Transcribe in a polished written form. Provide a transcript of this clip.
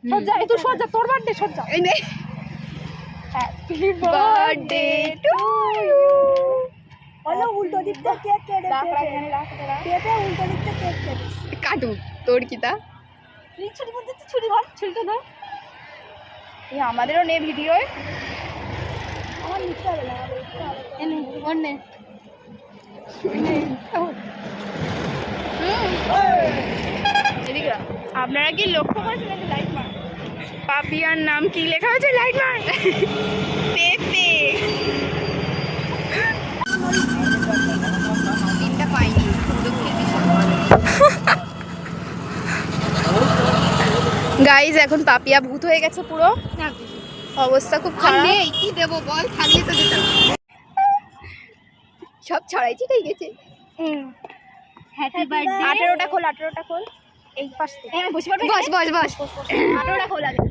সজ্জা এই তো সজ্জা তোর বার্থডে সজ্জা এই নে হ্যাপি বার্থডে টু ইউ বলো উল্টো দিক থেকে কেক কেটে পেপে উল্টো দিক থেকে কেক কেটে কাটু তোর কিতা এই ছুরি মধ্যে তো ছুরি ধর ছুরিটা ধর এই আমাদেরও নে ভিডিও আমার নিতে হবে না এনে ওর নে আপনারা কি লক্ষ্য করেছেন লাইট মার পাপিয়ার নাম কি লেখা হয়েছে লাইট মার পেপে তিনটা পাইনি গাইজ এখন পাপিয়া ভূত হয়ে গেছে পুরো অবস্থা খুব খারাপ নেই কি দেবো বল থাকলে তো দিতাম সব ছড়াই ছিটাই গেছে হ্যাপি বার্থডে 18টা খোল এই পাশ থেকে আমি বসে পড়ব বস বস বস 18টা খোল আগে